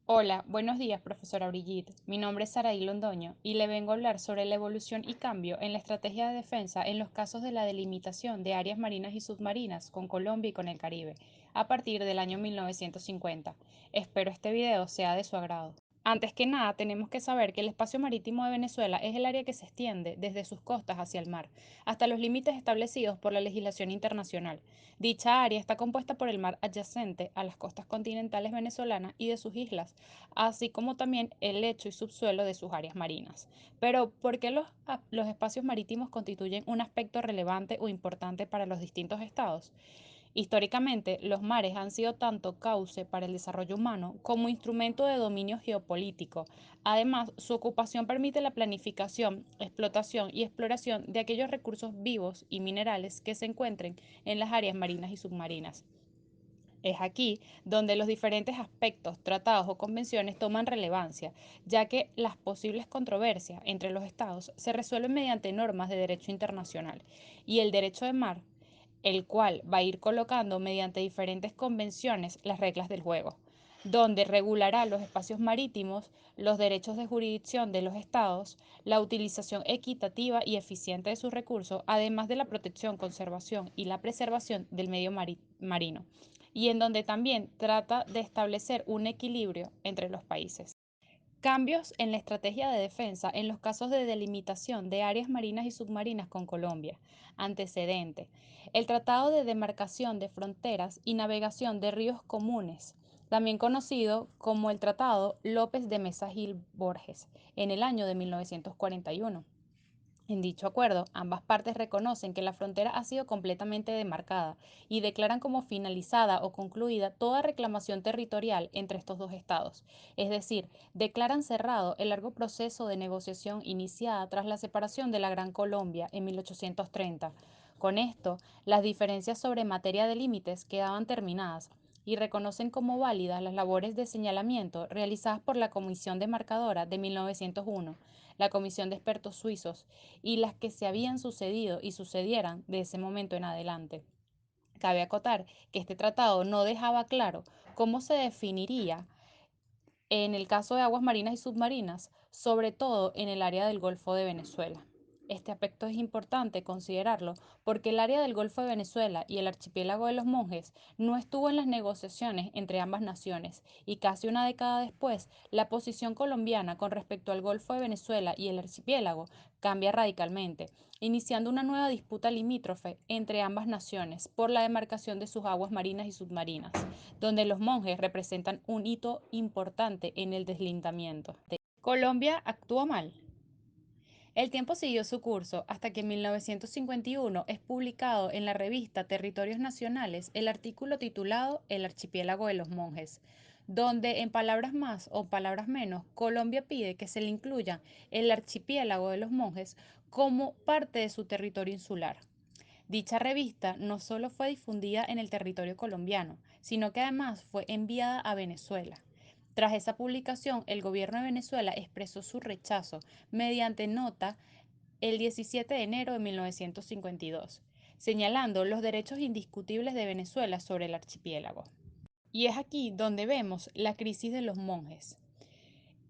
Hola, buenos días, profesora Brigitte. Mi nombre es Saraí Londoño y le vengo a hablar sobre la evolución y cambio en la estrategia de defensa en los casos de la delimitación de áreas marinas y submarinas con Colombia y con el Caribe, a partir del año 1950. Espero este video sea de su agrado. Antes que nada, tenemos que saber que el espacio marítimo de Venezuela es el área que se extiende desde sus costas hacia el mar, hasta los límites establecidos por la legislación internacional. Dicha área está compuesta por el mar adyacente a las costas continentales venezolanas y de sus islas, así como también el lecho y subsuelo de sus áreas marinas. Pero, ¿por qué los espacios marítimos constituyen un aspecto relevante o importante para los distintos estados? Históricamente, los mares han sido tanto cauce para el desarrollo humano como instrumento de dominio geopolítico. Además, su ocupación permite la planificación, explotación y exploración de aquellos recursos vivos y minerales que se encuentren en las áreas marinas y submarinas. Es aquí donde los diferentes aspectos, tratados o convenciones toman relevancia, ya que las posibles controversias entre los estados se resuelven mediante normas de derecho internacional y el derecho de mar, el cual va a ir colocando mediante diferentes convenciones las reglas del juego, donde regulará los espacios marítimos, los derechos de jurisdicción de los estados, la utilización equitativa y eficiente de sus recursos, además de la protección, conservación y la preservación del medio marino, y en donde también trata de establecer un equilibrio entre los países. Cambios en la estrategia de defensa en los casos de delimitación de áreas marinas y submarinas con Colombia. Antecedente. El Tratado de Demarcación de Fronteras y Navegación de Ríos Comunes, también conocido como el Tratado López de Mesa Gil Borges, en el año de 1941. En dicho acuerdo, ambas partes reconocen que la frontera ha sido completamente demarcada y declaran como finalizada o concluida toda reclamación territorial entre estos dos estados. Es decir, declaran cerrado el largo proceso de negociación iniciada tras la separación de la Gran Colombia en 1830. Con esto, las diferencias sobre materia de límites quedaban terminadas y reconocen como válidas las labores de señalamiento realizadas por la Comisión Demarcadora de 1901, la Comisión de Expertos Suizos y las que se habían sucedido y sucedieran de ese momento en adelante. Cabe acotar que este tratado no dejaba claro cómo se definiría en el caso de aguas marinas y submarinas, sobre todo en el área del Golfo de Venezuela. Este aspecto es importante considerarlo porque el área del Golfo de Venezuela y el archipiélago de los Monjes no estuvo en las negociaciones entre ambas naciones y casi una década después la posición colombiana con respecto al Golfo de Venezuela y el archipiélago cambia radicalmente, iniciando una nueva disputa limítrofe entre ambas naciones por la demarcación de sus aguas marinas y submarinas, donde los monjes representan un hito importante en el deslindamiento. Colombia actuó mal. El tiempo siguió su curso hasta que en 1951 es publicado en la revista Territorios Nacionales el artículo titulado El archipiélago de los monjes, donde en palabras más o palabras menos, Colombia pide que se le incluya el archipiélago de los monjes como parte de su territorio insular. Dicha revista no solo fue difundida en el territorio colombiano, sino que además fue enviada a Venezuela. Tras esa publicación, el gobierno de Venezuela expresó su rechazo mediante nota el 17 de enero de 1952, señalando los derechos indiscutibles de Venezuela sobre el archipiélago. Y es aquí donde vemos la crisis de los monjes.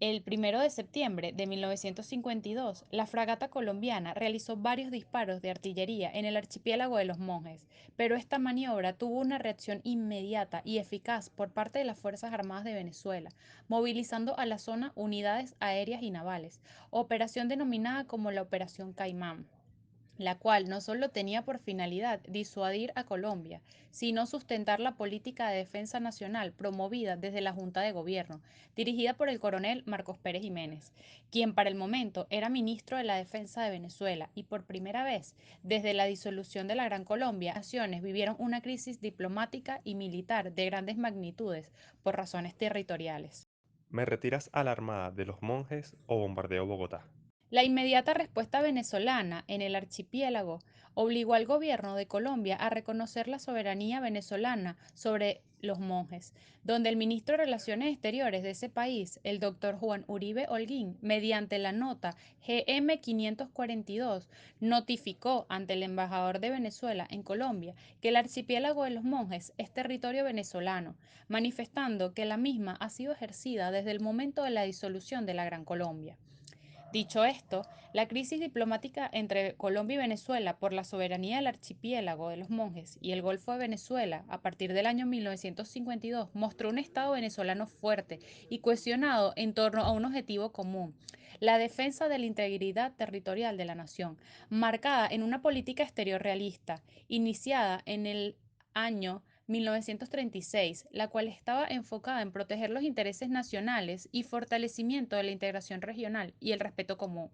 El 1 de septiembre de 1952, la fragata colombiana realizó varios disparos de artillería en el archipiélago de los Monjes, pero esta maniobra tuvo una reacción inmediata y eficaz por parte de las Fuerzas Armadas de Venezuela, movilizando a la zona unidades aéreas y navales, operación denominada como la Operación Caimán, la cual no solo tenía por finalidad disuadir a Colombia, sino sustentar la política de defensa nacional promovida desde la Junta de Gobierno, dirigida por el coronel Marcos Pérez Jiménez, quien para el momento era ministro de la Defensa de Venezuela y por primera vez desde la disolución de la Gran Colombia, las naciones vivieron una crisis diplomática y militar de grandes magnitudes por razones territoriales. ¿Me retiras a la Armada de los Monjes o bombardeo Bogotá? La inmediata respuesta venezolana en el archipiélago obligó al gobierno de Colombia a reconocer la soberanía venezolana sobre los monjes, donde el ministro de Relaciones Exteriores de ese país, el doctor Juan Uribe Holguín, mediante la nota GM 542, notificó ante el embajador de Venezuela en Colombia que el archipiélago de los monjes es territorio venezolano, manifestando que la misma ha sido ejercida desde el momento de la disolución de la Gran Colombia. Dicho esto, la crisis diplomática entre Colombia y Venezuela por la soberanía del archipiélago de los monjes y el Golfo de Venezuela a partir del año 1952 mostró un Estado venezolano fuerte y cohesionado en torno a un objetivo común, la defensa de la integridad territorial de la nación, marcada en una política exterior realista, iniciada en el año 1936, la cual estaba enfocada en proteger los intereses nacionales y fortalecimiento de la integración regional y el respeto común.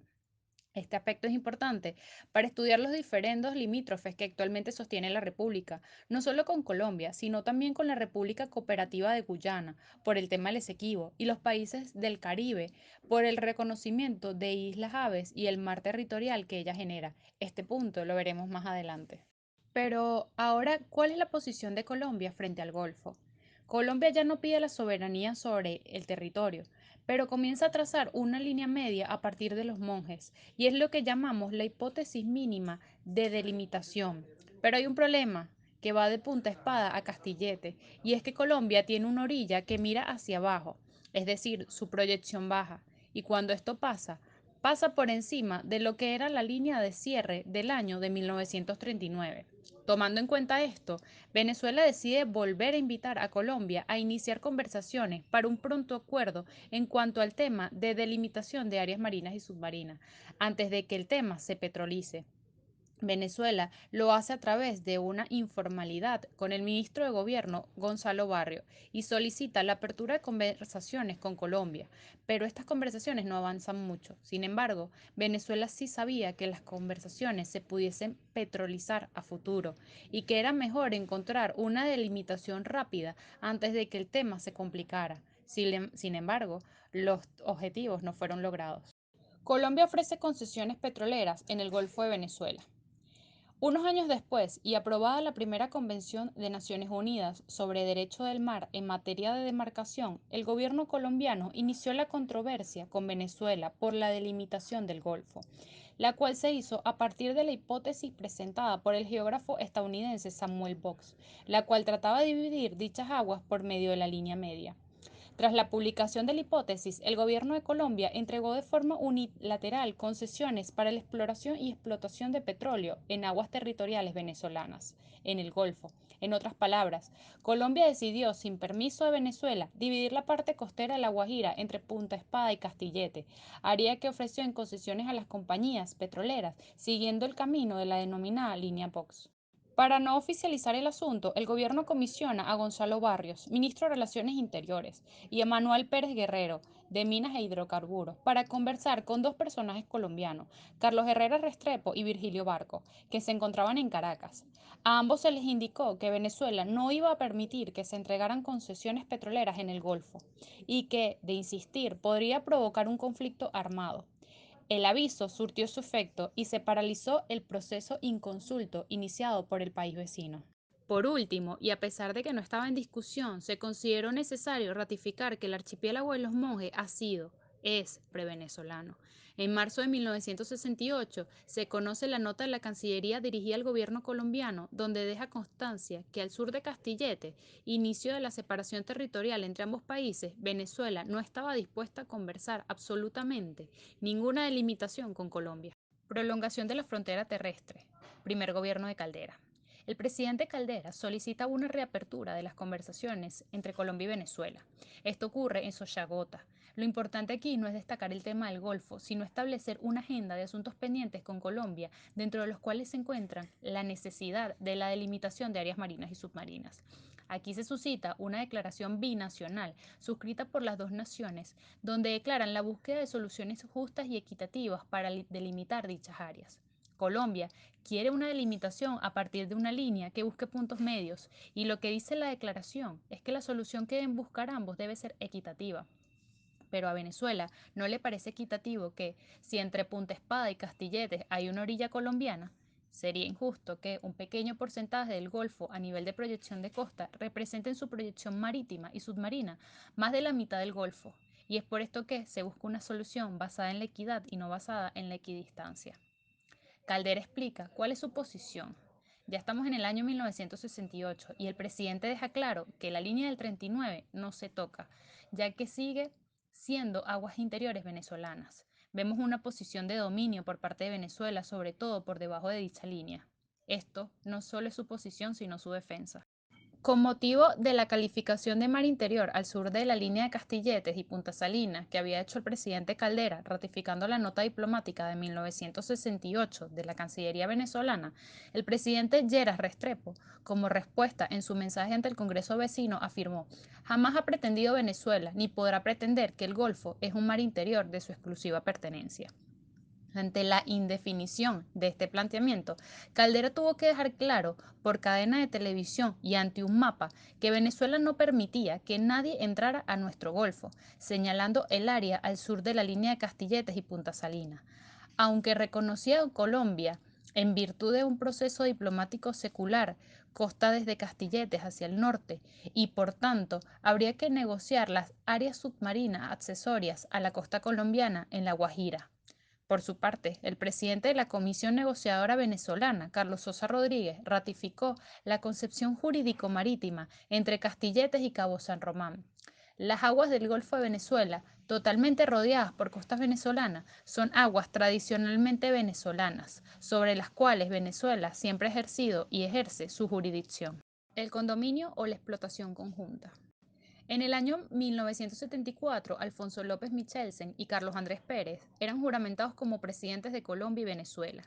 Este aspecto es importante para estudiar los diferendos limítrofes que actualmente sostiene la República, no solo con Colombia, sino también con la República Cooperativa de Guyana, por el tema del Esequibo, y los países del Caribe, por el reconocimiento de Islas Aves y el mar territorial que ella genera. Este punto lo veremos más adelante. Pero ahora, ¿cuál es la posición de Colombia frente al Golfo? Colombia ya no pide la soberanía sobre el territorio, pero comienza a trazar una línea media a partir de los monjes, y es lo que llamamos la hipótesis mínima de delimitación. Pero hay un problema que va de Punta Espada a Castillete, y es que Colombia tiene una orilla que mira hacia abajo, es decir, su proyección baja, y cuando esto pasa, pasa por encima de lo que era la línea de cierre del año de 1939. Tomando en cuenta esto, Venezuela decide volver a invitar a Colombia a iniciar conversaciones para un pronto acuerdo en cuanto al tema de delimitación de áreas marinas y submarinas, antes de que el tema se petrolice. Venezuela lo hace a través de una informalidad con el ministro de Gobierno, Gonzalo Barrio, y solicita la apertura de conversaciones con Colombia, pero estas conversaciones no avanzan mucho. Sin embargo, Venezuela sí sabía que las conversaciones se pudiesen petrolizar a futuro y que era mejor encontrar una delimitación rápida antes de que el tema se complicara. Sin embargo, los objetivos no fueron logrados. Colombia ofrece concesiones petroleras en el Golfo de Venezuela. Unos años después, y aprobada la primera Convención de Naciones Unidas sobre Derecho del Mar en materia de demarcación, el gobierno colombiano inició la controversia con Venezuela por la delimitación del Golfo, la cual se hizo a partir de la hipótesis presentada por el geógrafo estadounidense Samuel Box, la cual trataba de dividir dichas aguas por medio de la línea media. Tras la publicación de la hipótesis, el gobierno de Colombia entregó de forma unilateral concesiones para la exploración y explotación de petróleo en aguas territoriales venezolanas, en el Golfo. En otras palabras, Colombia decidió, sin permiso de Venezuela, dividir la parte costera de La Guajira entre Punta Espada y Castillete, área que ofreció en concesiones a las compañías petroleras, siguiendo el camino de la denominada línea Box. Para no oficializar el asunto, el gobierno comisiona a Gonzalo Barrios, ministro de Relaciones Interiores, y a Manuel Pérez Guerrero, de Minas e Hidrocarburos, para conversar con dos personajes colombianos, Carlos Herrera Restrepo y Virgilio Barco, que se encontraban en Caracas. A ambos se les indicó que Venezuela no iba a permitir que se entregaran concesiones petroleras en el Golfo y que, de insistir, podría provocar un conflicto armado. El aviso surtió su efecto y se paralizó el proceso inconsulto iniciado por el país vecino. Por último, y a pesar de que no estaba en discusión, se consideró necesario ratificar que el archipiélago de los monjes es prevenezolano. En marzo de 1968 se conoce la nota de la Cancillería dirigida al gobierno colombiano, donde deja constancia que al sur de Castillete, inicio de la separación territorial entre ambos países, Venezuela no estaba dispuesta a conversar absolutamente ninguna delimitación con Colombia. Prolongación de la frontera terrestre. Primer gobierno de Caldera. El presidente Caldera solicita una reapertura de las conversaciones entre Colombia y Venezuela. Esto ocurre en Sochagota. Lo importante aquí no es destacar el tema del Golfo, sino establecer una agenda de asuntos pendientes con Colombia, dentro de los cuales se encuentran la necesidad de la delimitación de áreas marinas y submarinas. Aquí se suscita una declaración binacional suscrita por las dos naciones, donde declaran la búsqueda de soluciones justas y equitativas para delimitar dichas áreas. Colombia quiere una delimitación a partir de una línea que busque puntos medios, y lo que dice la declaración es que la solución que deben buscar ambos debe ser equitativa. Pero a Venezuela no le parece equitativo que, si entre Punta Espada y Castilletes hay una orilla colombiana, Sería injusto que un pequeño porcentaje del Golfo a nivel de proyección de costa represente en su proyección marítima y submarina más de la mitad del Golfo, y es por esto que se busca una solución basada en la equidad y no basada en la equidistancia. Caldera explica cuál es su posición. Ya estamos en el año 1968 y el presidente deja claro que la línea del 39 no se toca, ya que sigue siendo aguas interiores venezolanas. Vemos una posición de dominio por parte de Venezuela, sobre todo por debajo de dicha línea. Esto no solo es su posición, sino su defensa. Con motivo de la calificación de mar interior al sur de la línea de Castilletes y Punta Salinas que había hecho el presidente Caldera, ratificando la nota diplomática de 1968 de la Cancillería venezolana, el presidente Lleras Restrepo, como respuesta en su mensaje ante el Congreso vecino, afirmó: "Jamás ha pretendido Venezuela ni podrá pretender que el Golfo es un mar interior de su exclusiva pertenencia". Ante la indefinición de este planteamiento, Caldera tuvo que dejar claro por cadena de televisión y ante un mapa que Venezuela no permitía que nadie entrara a nuestro Golfo, señalando el área al sur de la línea de Castilletes y Punta Salina. Aunque reconocía a Colombia, en virtud de un proceso diplomático secular, costa desde Castilletes hacia el norte, y por tanto habría que negociar las áreas submarinas accesorias a la costa colombiana en La Guajira. Por su parte, el presidente de la Comisión Negociadora Venezolana, Carlos Sosa Rodríguez, ratificó la concepción jurídico-marítima entre Castilletes y Cabo San Román. Las aguas del Golfo de Venezuela, totalmente rodeadas por costas venezolanas, son aguas tradicionalmente venezolanas, sobre las cuales Venezuela siempre ha ejercido y ejerce su jurisdicción. El condominio o la explotación conjunta. En el año 1974, Alfonso López Michelsen y Carlos Andrés Pérez eran juramentados como presidentes de Colombia y Venezuela.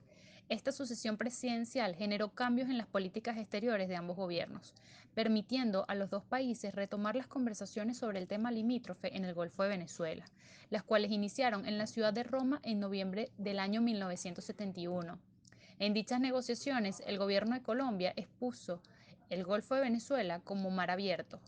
Esta sucesión presidencial generó cambios en las políticas exteriores de ambos gobiernos, permitiendo a los dos países retomar las conversaciones sobre el tema limítrofe en el Golfo de Venezuela, las cuales iniciaron en la ciudad de Roma en noviembre del año 1971. En dichas negociaciones, el gobierno de Colombia expuso el Golfo de Venezuela como mar abierto,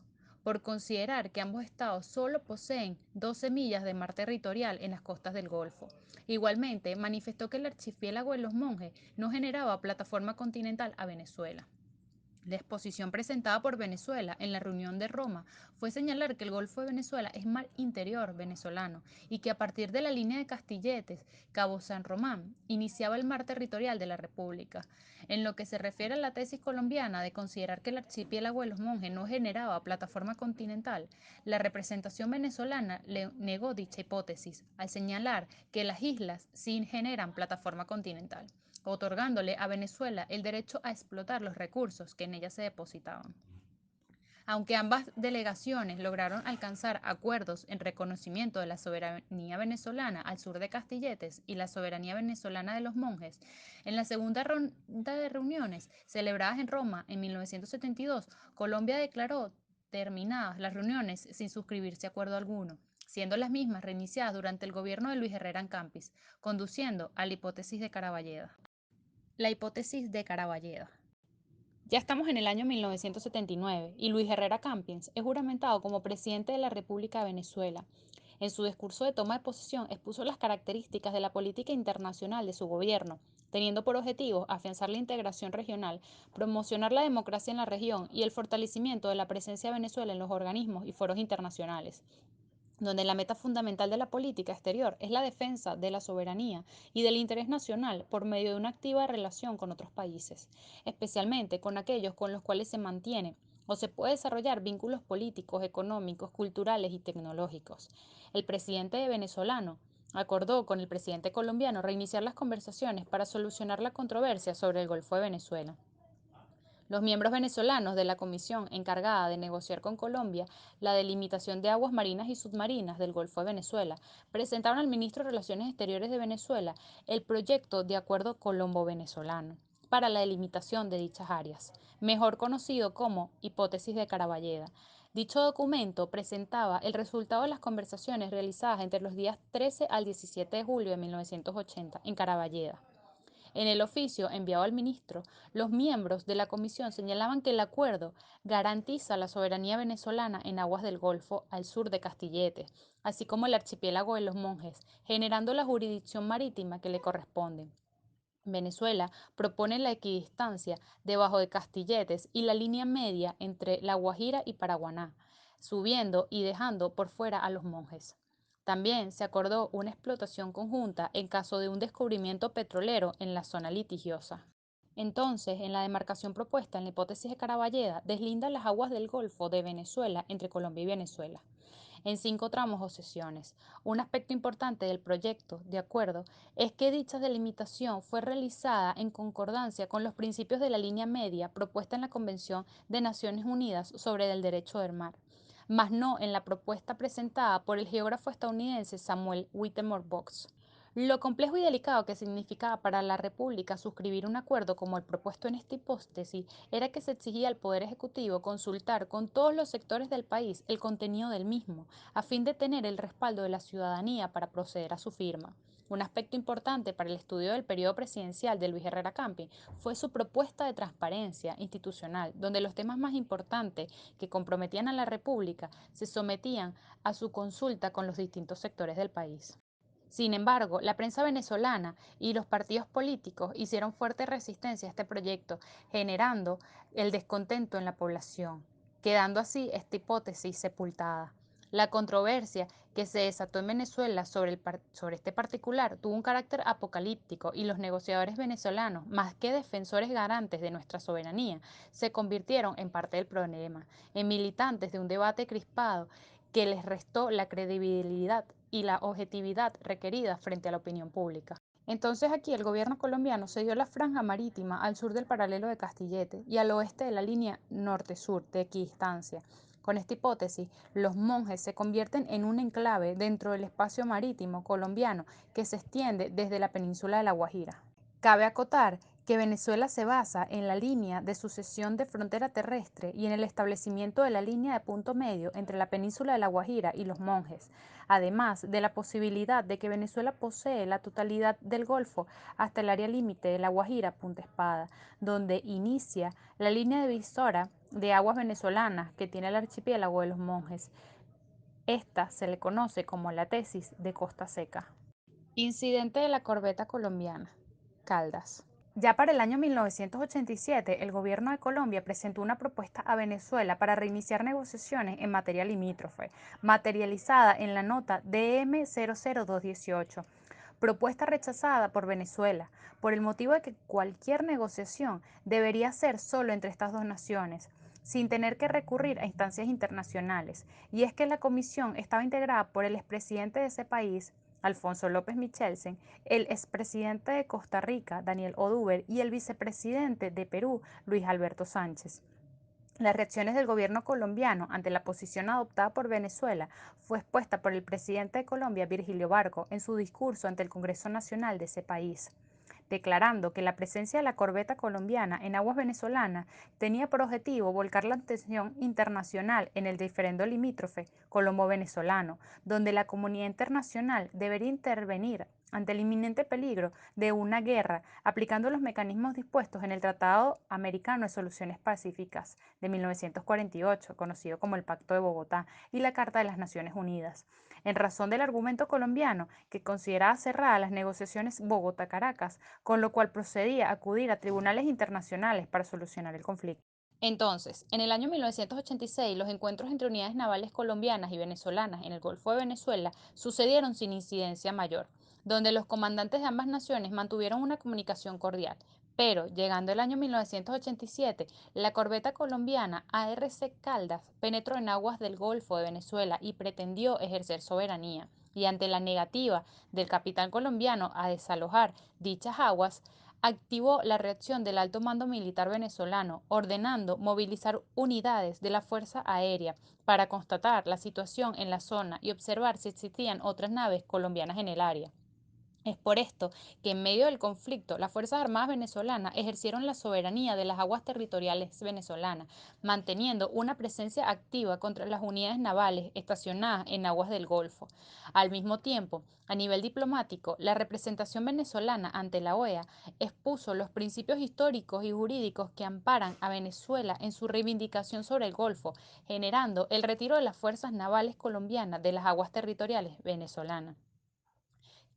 por considerar que ambos estados solo poseen 12 millas de mar territorial en las costas del Golfo. Igualmente, manifestó que el archipiélago de los Monjes no generaba plataforma continental a Venezuela. La exposición presentada por Venezuela en la reunión de Roma fue señalar que el Golfo de Venezuela es mar interior venezolano y que a partir de la línea de Castilletes, Cabo San Román, iniciaba el mar territorial de la República. En lo que se refiere a la tesis colombiana de considerar que el archipiélago de los Monjes no generaba plataforma continental, la representación venezolana le negó dicha hipótesis al señalar que las islas sí generan plataforma continental, otorgándole a Venezuela el derecho a explotar los recursos que en ella se depositaban. Aunque ambas delegaciones lograron alcanzar acuerdos en reconocimiento de la soberanía venezolana al sur de Castilletes y la soberanía venezolana de los Monjes, en la segunda ronda de reuniones celebradas en Roma en 1972, Colombia declaró terminadas las reuniones sin suscribirse acuerdo alguno, siendo las mismas reiniciadas durante el gobierno de Luis Herrera Campis, conduciendo a la hipótesis de Caraballeda. La hipótesis de Caraballeda. Ya estamos en el año 1979 y Luis Herrera Campins es juramentado como presidente de la República de Venezuela. En su discurso de toma de posesión expuso las características de la política internacional de su gobierno, teniendo por objetivo afianzar la integración regional, promocionar la democracia en la región y el fortalecimiento de la presencia de Venezuela en los organismos y foros internacionales, donde la meta fundamental de la política exterior es la defensa de la soberanía y del interés nacional por medio de una activa relación con otros países, especialmente con aquellos con los cuales se mantiene o se puede desarrollar vínculos políticos, económicos, culturales y tecnológicos. El presidente venezolano acordó con el presidente colombiano reiniciar las conversaciones para solucionar la controversia sobre el Golfo de Venezuela. Los miembros venezolanos de la comisión encargada de negociar con Colombia la delimitación de aguas marinas y submarinas del Golfo de Venezuela presentaron al ministro de Relaciones Exteriores de Venezuela el proyecto de acuerdo colombo-venezolano para la delimitación de dichas áreas, mejor conocido como hipótesis de Caraballeda. Dicho documento presentaba el resultado de las conversaciones realizadas entre los días 13 al 17 de julio de 1980 en Caraballeda. En el oficio enviado al ministro, los miembros de la comisión señalaban que el acuerdo garantiza la soberanía venezolana en aguas del Golfo al sur de Castilletes, así como el archipiélago de los Monjes, generando la jurisdicción marítima que le corresponde. Venezuela propone la equidistancia debajo de Castilletes y la línea media entre La Guajira y Paraguaná, subiendo y dejando por fuera a los monjes. También se acordó una explotación conjunta en caso de un descubrimiento petrolero en la zona litigiosa. Entonces, en la demarcación propuesta en la hipótesis de Caraballeda, deslinda las aguas del Golfo de Venezuela entre Colombia y Venezuela en 5 tramos o sesiones. Un aspecto importante del proyecto, de acuerdo, es que dicha delimitación fue realizada en concordancia con los principios de la línea media propuesta en la Convención de Naciones Unidas sobre el Derecho del Mar, mas no en la propuesta presentada por el geógrafo estadounidense Samuel Whittemore Box. Lo complejo y delicado que significaba para la República suscribir un acuerdo como el propuesto en esta hipótesis era que se exigía al Poder Ejecutivo consultar con todos los sectores del país el contenido del mismo, a fin de tener el respaldo de la ciudadanía para proceder a su firma. Un aspecto importante para el estudio del periodo presidencial de Luis Herrera Campi fue su propuesta de transparencia institucional, donde los temas más importantes que comprometían a la República se sometían a su consulta con los distintos sectores del país. Sin embargo, la prensa venezolana y los partidos políticos hicieron fuerte resistencia a este proyecto, generando el descontento en la población, quedando así esta hipótesis sepultada. La controversia que se desató en Venezuela sobre este particular tuvo un carácter apocalíptico y los negociadores venezolanos, más que defensores garantes de nuestra soberanía, se convirtieron en parte del problema, en militantes de un debate crispado que les restó la credibilidad y la objetividad requeridas frente a la opinión pública. Entonces aquí el gobierno colombiano cedió la franja marítima al sur del paralelo de Castillete y al oeste de la línea norte-sur de equidistancia. Con esta hipótesis, los monjes se convierten en un enclave dentro del espacio marítimo colombiano que se extiende desde la península de La Guajira. Cabe acotar que Venezuela se basa en la línea de sucesión de frontera terrestre y en el establecimiento de la línea de punto medio entre la península de La Guajira y los Monjes, además de la posibilidad de que Venezuela posee la totalidad del Golfo hasta el área límite de La Guajira, Punta Espada, donde inicia la línea divisora de aguas venezolanas que tiene el archipiélago de los Monjes. Esta se le conoce como la tesis de Costa Seca. Incidente de la corbeta colombiana. Caldas. Ya para el año 1987, el gobierno de Colombia presentó una propuesta a Venezuela para reiniciar negociaciones en materia limítrofe, materializada en la nota DM-00218, propuesta rechazada por Venezuela, por el motivo de que cualquier negociación debería ser solo entre estas dos naciones, sin tener que recurrir a instancias internacionales, y es que la comisión estaba integrada por el expresidente de ese país, Alfonso López Michelsen, el expresidente de Costa Rica, Daniel Oduber, y el vicepresidente de Perú, Luis Alberto Sánchez. Las reacciones del gobierno colombiano ante la posición adoptada por Venezuela fue expuesta por el presidente de Colombia, Virgilio Barco, en su discurso ante el Congreso Nacional de ese país, declarando que la presencia de la corbeta colombiana en aguas venezolanas tenía por objetivo volcar la atención internacional en el diferendo limítrofe colombo-venezolano, donde la comunidad internacional debería intervenir ante el inminente peligro de una guerra, aplicando los mecanismos dispuestos en el Tratado Americano de Soluciones Pacíficas de 1948, conocido como el Pacto de Bogotá, y la Carta de las Naciones Unidas, en razón del argumento colombiano que consideraba cerradas las negociaciones Bogotá-Caracas, con lo cual procedía a acudir a tribunales internacionales para solucionar el conflicto. Entonces, en el año 1986, los encuentros entre unidades navales colombianas y venezolanas en el Golfo de Venezuela sucedieron sin incidencia mayor, donde los comandantes de ambas naciones mantuvieron una comunicación cordial. Pero, llegando el año 1987, la corbeta colombiana ARC Caldas penetró en aguas del Golfo de Venezuela y pretendió ejercer soberanía. Y ante la negativa del capitán colombiano a desalojar dichas aguas, activó la reacción del alto mando militar venezolano, ordenando movilizar unidades de la Fuerza Aérea para constatar la situación en la zona y observar si existían otras naves colombianas en el área. Es por esto que en medio del conflicto las Fuerzas Armadas venezolanas ejercieron la soberanía de las aguas territoriales venezolanas, manteniendo una presencia activa contra las unidades navales estacionadas en aguas del Golfo. Al mismo tiempo, a nivel diplomático, la representación venezolana ante la OEA expuso los principios históricos y jurídicos que amparan a Venezuela en su reivindicación sobre el Golfo, generando el retiro de las fuerzas navales colombianas de las aguas territoriales venezolanas.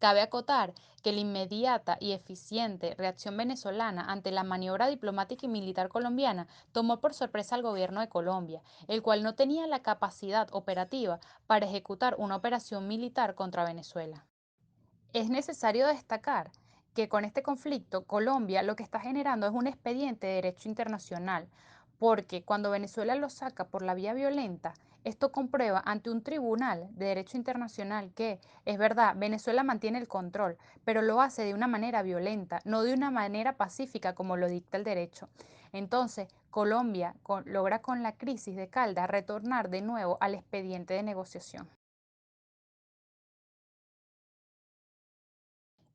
Cabe acotar que la inmediata y eficiente reacción venezolana ante la maniobra diplomática y militar colombiana tomó por sorpresa al gobierno de Colombia, el cual no tenía la capacidad operativa para ejecutar una operación militar contra Venezuela. Es necesario destacar que con este conflicto Colombia lo que está generando es un expediente de derecho internacional, porque cuando Venezuela lo saca por la vía violenta, esto comprueba ante un tribunal de derecho internacional que, es verdad, Venezuela mantiene el control, pero lo hace de una manera violenta, no de una manera pacífica como lo dicta el derecho. Entonces, Colombia logra con la crisis de Caldas retornar de nuevo al expediente de negociación.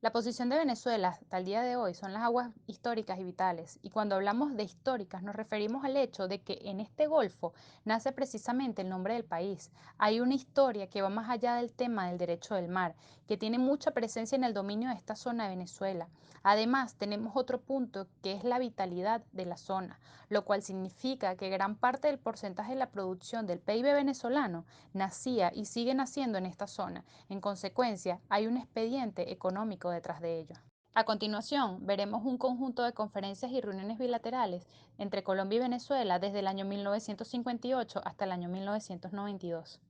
La posición de Venezuela hasta el día de hoy son las aguas históricas y vitales, y cuando hablamos de históricas nos referimos al hecho de que en este golfo nace precisamente el nombre del país. Hay una historia que va más allá del tema del derecho del mar, que tiene mucha presencia en el dominio de esta zona de Venezuela. Además, tenemos otro punto que es la vitalidad de la zona, lo cual significa que gran parte del porcentaje de la producción del PIB venezolano nacía y sigue naciendo en esta zona. En consecuencia, hay un expediente económico detrás de ello. A continuación, veremos un conjunto de conferencias y reuniones bilaterales entre Colombia y Venezuela desde el año 1958 hasta el año 1992.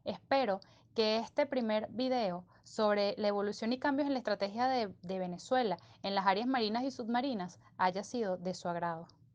Espero que este primer video sobre la evolución y cambios en la estrategia de Venezuela en las áreas marinas y submarinas haya sido de su agrado.